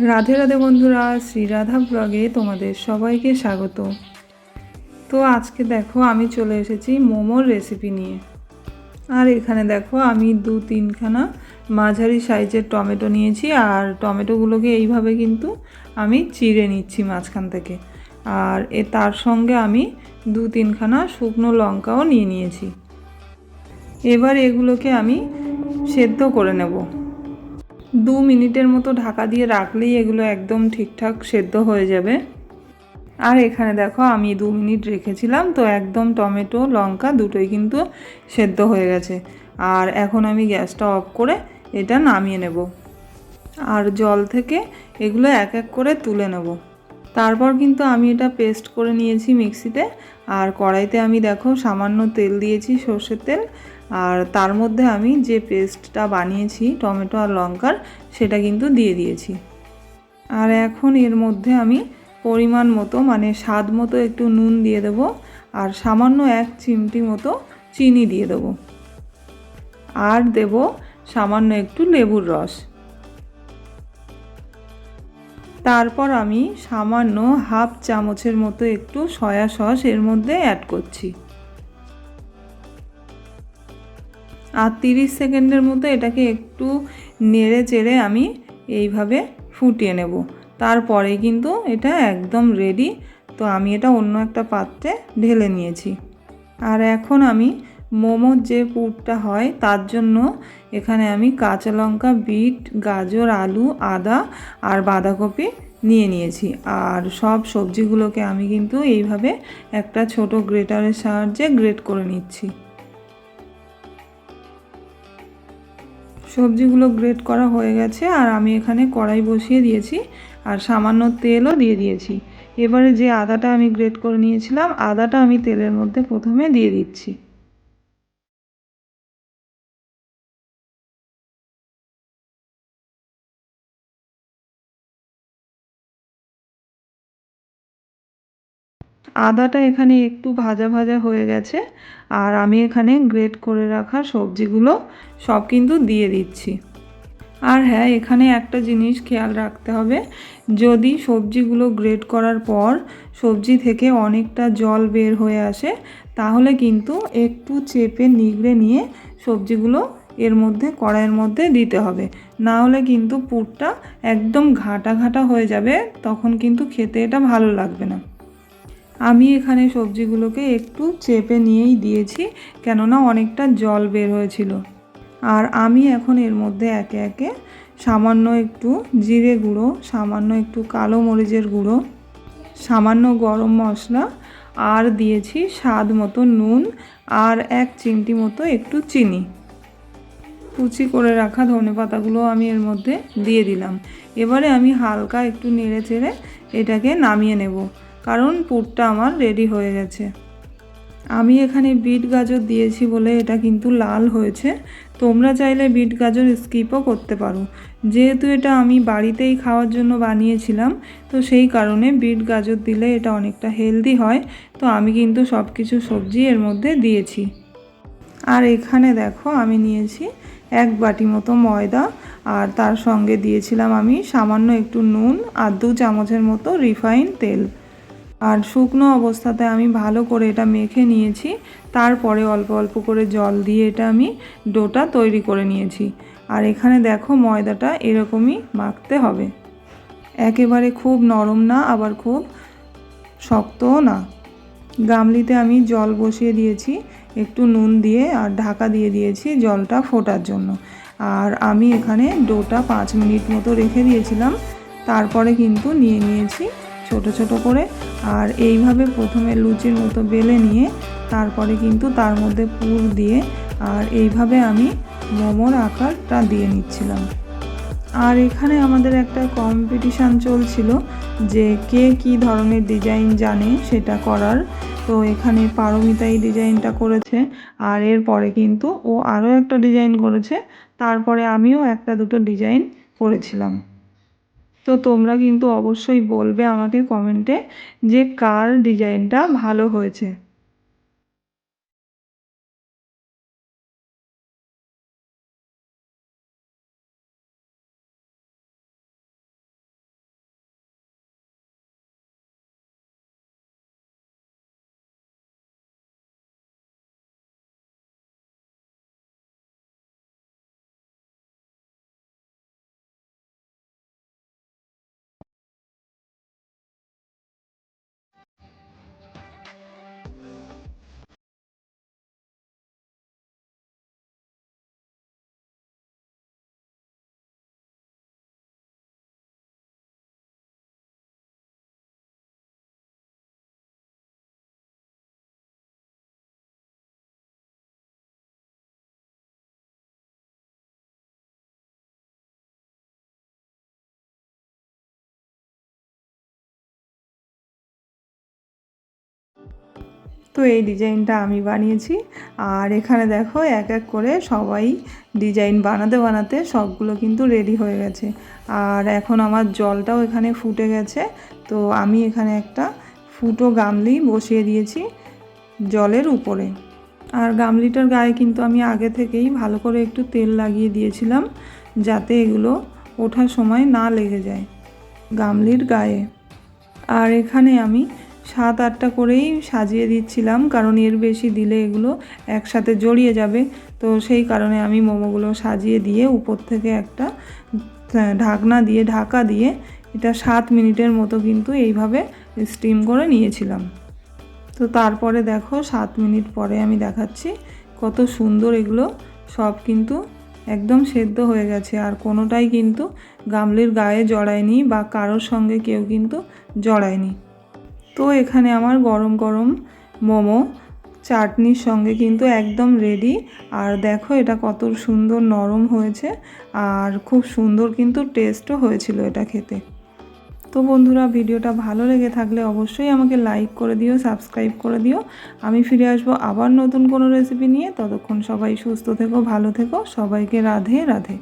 রাধে রাধে বন্ধুরা, শ্রী রাধা ব্লগে তোমাদের সবাইকে স্বাগত। তো আজকে দেখো আমি চলে এসেছি মোমোর রেসিপি নিয়ে। আর এখানে দেখো আমি 2-3খানা মাঝারি সাইজের টমেটো নিয়েছি, আর টমেটোগুলোকে এইভাবে কিন্তু আমি চিড়ে নিচ্ছি মাঝখান থেকে। আর তার সঙ্গে আমি 2-3খানা শুকনো লঙ্কাও নিয়ে নিয়েছি। এবার এগুলোকে আমি সেদ্ধ করে নেব। 2 মিনিটের মতো ঢাকা দিয়ে রাখলেই এগুলো একদম ঠিকঠাক সেদ্ধ হয়ে যাবে। আর এখানে দেখো আমি 2 মিনিট রেখেছিলাম, তো একদম টমেটো লঙ্কা দুটোই কিন্তু সেদ্ধ হয়ে গেছে। আর এখন আমি গ্যাসটা অফ করে এটা নামিয়ে নেব, আর জল থেকে এগুলো এক এক করে তুলে নেব। তারপর কিন্তু আমি এটা পেস্ট করে নিয়েছি মিক্সিতে। আর কড়াইতে আমি দেখো সামান্য তেল দিয়েছি, সর্ষের তেল। আর তার মধ্যে আমি যে পেস্টটা বানিয়েছি টমেটো আর লঙ্কার, সেটা কিন্তু দিয়ে দিয়েছি। আর এখন এর মধ্যে আমি পরিমাণ মতো মানে স্বাদ মতো একটু নুন দিয়ে দেব, আর সামান্য 1 চিমটি মতো চিনি দিয়ে দেব, আর দেব সামান্য একটু লেবুর রস। তারপর আমি সামান্য হাফ চামচের মতো একটু সয়া সস এর মধ্যে অ্যাড করছি। আর 30 সেকেন্ডের মতো এটাকে একটু নেড়ে চেড়ে আমি এইভাবে ফুটিয়ে নেব। তারপরে কিন্তু এটা একদম রেডি। তো আমি এটা অন্য একটা পাত্রে ঢেলে নিয়েছি। আর এখন আমি মোমোর যে পুরটা হয় তার জন্য এখানে আমি কাঁচা লঙ্কা, বিট, গাজর, আলু, আদা আর বাঁধাকপি নিয়ে নিয়েছি। আর সব সবজিগুলোকে আমি কিন্তু এইভাবে একটা ছোট গ্রেটারের সাহায্যে গ্রেট করে নিচ্ছি। সবজিগুলো গ্রেট করা হয়ে গেছে, আর আমি এখানে কড়াই বসিয়ে দিয়েছি, আর সামান্য তেলও দিয়ে দিয়েছি। এবারে যে আদাটা আমি গ্রেট করে নিয়েছিলাম, আদাটা আমি তেলের মধ্যে প্রথমে দিয়ে দিচ্ছি। আদাটা এখানে একটু ভাজা ভাজা হয়ে গেছে, আর আমি এখানে গ্রেট করে রাখা সবজিগুলো সব কিন্তু দিয়ে দিচ্ছি। আর হ্যাঁ, এখানে একটা জিনিস খেয়াল রাখতে হবে, যদি সবজিগুলো গ্রেট করার পর সবজি থেকে অনেকটা জল বের হয়ে আসে, তাহলে কিন্তু একটু চেপে নিগড়ে নিয়ে সবজিগুলো এর মধ্যে কড়াইয়ের মধ্যে দিতে হবে। না হলে কিন্তু পুরটা একদম ঘাটা ঘাটা হয়ে যাবে, তখন কিন্তু খেতে এটা ভালো লাগবে না। আমি এখানে সবজিগুলোকে একটু চেপে নিয়েই দিয়েছি, কেননা অনেকটা জল বের হয়েছিল। আর আমি এখন এর মধ্যে একে একে সামান্য একটু জিরে গুঁড়ো, সামান্য একটু কালো মরিচের গুঁড়ো, সামান্য গরম মশলা, আর দিয়েছি স্বাদ মতো নুন, আর 1 চিমটি মতো একটু চিনি। কুচি করে রাখা ধনেপাতাগুলো আমি এর মধ্যে দিয়ে দিলাম। এবারে আমি হালকা একটু নেড়ে চেড়ে এটাকে নামিয়ে নেব, কারণ পুরটা আমার রেডি হয়ে গেছে। আমি এখানে বিট গাজর দিয়েছি বলে এটা কিন্তু লাল হয়েছে। তোমরা চাইলে বিট গাজর স্কিপও করতে পারো। যেহেতু এটা আমি বাড়িতেই খাওয়ার জন্য বানিয়েছিলাম, তো সেই কারণে বিট গাজর দিলে এটা অনেকটা হেলদি হয়। তো আমি কিন্তু সব কিছু সবজি এর মধ্যে দিয়েছি। আর এখানে দেখো আমি নিয়েছি 1 বাটি মতো ময়দা, আর তার সঙ্গে দিয়েছিলাম আমি সামান্য একটু নুন, আর 2 চামচের মতো রিফাইন তেল। আর শুকনো অবস্থাতে আমি ভালো করে এটা মেখে নিয়েছি। তারপরে অল্প অল্প করে জল দিয়ে এটা আমি ডোটা তৈরি করে নিয়েছি। আর এখানে দেখো ময়দাটা এরকমই মাখতে হবে, একেবারে খুব নরম না, আবার খুব শক্তও না। গামলিতে আমি জল বসিয়ে দিয়েছি একটু নুন দিয়ে, আর ঢাকা দিয়ে দিয়েছি জলটা ফোটার জন্য। আর আমি এখানে ডোটা 5 মিনিট মতো রেখে দিয়েছিলাম। তারপরে কিন্তু নিয়ে নিয়েছি ছোট ছোট করে, আর এইভাবে প্রথমে লুচির মতো বেলে নিয়ে তারপরে কিন্তু তার মধ্যে পুর দিয়ে, আর এইভাবে আমি মোমোর আকারটা দিয়ে নিচ্ছিলাম। আর এখানে আমাদের একটা কম্পিটিশান চলছিল যে কে কী ধরনের ডিজাইন জানে সেটা করার। তো এখানে পারমিতা এই ডিজাইনটা করেছে, আর এরপরে কিন্তু ও আরও একটা ডিজাইন করেছে, তারপরে আমিও একটা দুটো ডিজাইন করেছিলাম। তো তোমরা কিন্তু অবশ্যই বলবে আমাকে কমেন্টে যে কার ডিজাইনটা ভালো হয়েছে। তো এই ডিজাইনটা আমি বানিয়েছি। আর এখানে দেখো এক এক করে সবাই ডিজাইন বানাতে বানাতে সবগুলো কিন্তু রেডি হয়ে গেছে। আর এখন আমার জলটাও এখানে ফুটে গেছে। তো আমি এখানে একটা ফুটো গামলি বসিয়ে দিয়েছি জলের উপরে। আর গামলিটার গায়ে কিন্তু আমি আগে থেকেই ভালো করে একটু তেল লাগিয়ে দিয়েছিলাম, যাতে এগুলো ওঠার সময় না লেগে যায় গামলির গায়ে। আর এখানে আমি 7-8টা করেই সাজিয়ে দিচ্ছিলাম, কারণ এর বেশি দিলে এগুলো একসাথে জড়িয়ে যাবে। তো সেই কারণে আমি মোমোগুলো সাজিয়ে দিয়ে উপর থেকে একটা ঢাকনা দিয়ে ঢাকা দিয়ে এটা 7 মিনিটের মতো কিন্তু এইভাবে স্টিম করে নিয়েছিলাম। তো তারপরে দেখো 7 মিনিট পরে আমি দেখাচ্ছি কত সুন্দর এগুলো সব কিন্তু একদম সেদ্ধ হয়ে গেছে। আর কোনোটাই কিন্তু গামলির গায়ে জড়ায়নি বা কারোর সঙ্গে কেউ কিন্তু জড়ায়নি। তো এখানে আমার গরম গরম মোমো চাটনির সঙ্গে কিন্তু একদম রেডি। আর দেখো এটা কত সুন্দর নরম হয়েছে আর খুব সুন্দর কিন্তু টেস্টও হয়েছিল এটা খেতে। তো বন্ধুরা, ভিডিওটা ভালো লেগে থাকলে অবশ্যই আমাকে লাইক করে দিও, সাবস্ক্রাইব করে দিও। আমি ফিরে আসবো আবার নতুন কোনো রেসিপি নিয়ে। ততক্ষণ সবাই সুস্থ থেকো, ভালো থেকো। সবাইকে রাধে রাধে।